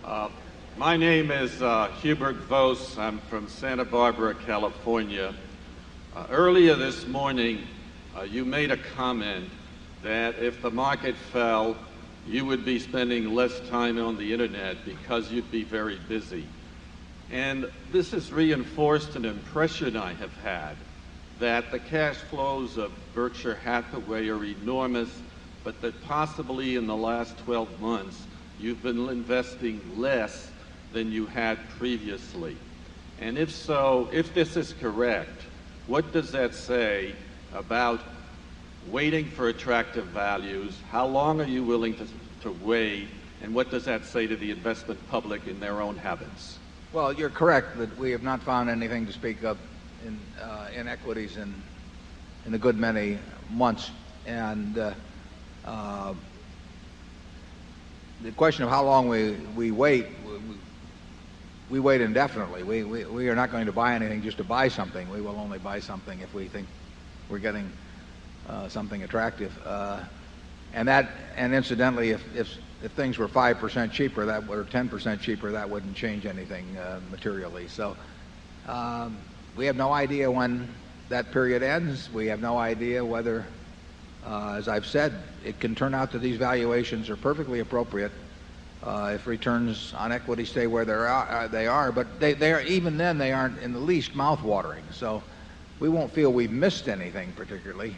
Uh, my name is Hubert Vos. I'm from Santa Barbara, California. Earlier this morning, you made a comment that if the market fell, you would be spending less time on the internet because you'd be very busy. And this has reinforced an impression I have had that the cash flows of Berkshire Hathaway are enormous, but that possibly in the last 12 months, you've been investing less than you had previously. And if so, if this is correct, what does that say about waiting for attractive values? How long are you willing to wait? And what does that say to the investment public in their own habits? Well, you're correct that we have not found anything to speak of in equities in a good many months. And the question of how long we wait, we wait indefinitely. We are not going to buy anything just to buy something. We will only buy something if we think we're getting something attractive. And incidentally, if things were 5% cheaper, or 10% cheaper, that wouldn't change anything materially. So we have no idea when that period ends. We have no idea whether, as I've said, it can turn out that these valuations are perfectly appropriate if returns on equity stay where they are. But they are, even then, they aren't in the least mouth-watering. So we won't feel we've missed anything particularly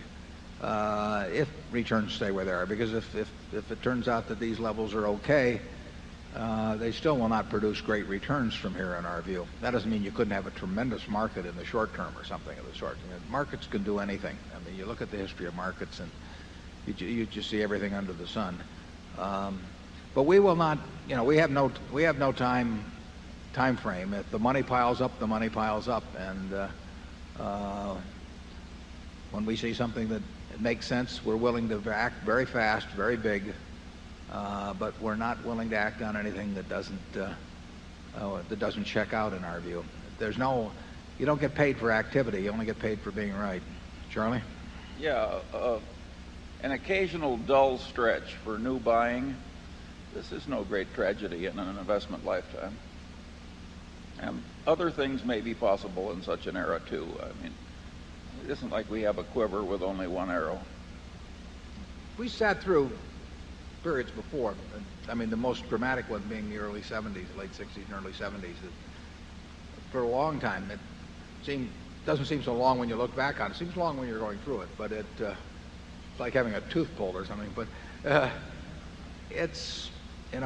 if returns stay where they are, because if it turns out that these levels are okay, they still will not produce great returns from here in our view. That doesn't mean you couldn't have a tremendous market in the short term or something of the sort. I mean, markets can do anything. I mean, you look at the history of markets and you just see everything under the sun. But we will not, we have no time frame. If the money piles up, the money piles up, and when we see something that makes sense, we're willing to act very fast, very big, but we're not willing to act on anything that doesn't check out in our view. You don't get paid for activity, you only get paid for being right. Charlie? Yeah, an occasional dull stretch for new buying. This is no great tragedy in an investment lifetime. And other things may be possible in such an era too. I mean, it isn't like we have a quiver with only one arrow. We sat through periods before. I mean, the most dramatic one being the early 70s, late 60s and early 70s. For a long time, it doesn't seem so long when you look back on it. It seems long when you're going through it, but it's like having a tooth pulled or something. But it's,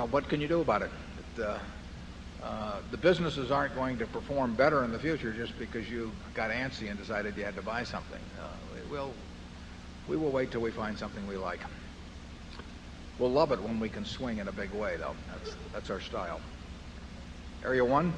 what can you do about it? The businesses aren't going to perform better in the future just because you got antsy and decided you had to buy something. We will wait till we find something we like. We'll love it when we can swing in a big way, though. That's our style. Area 1.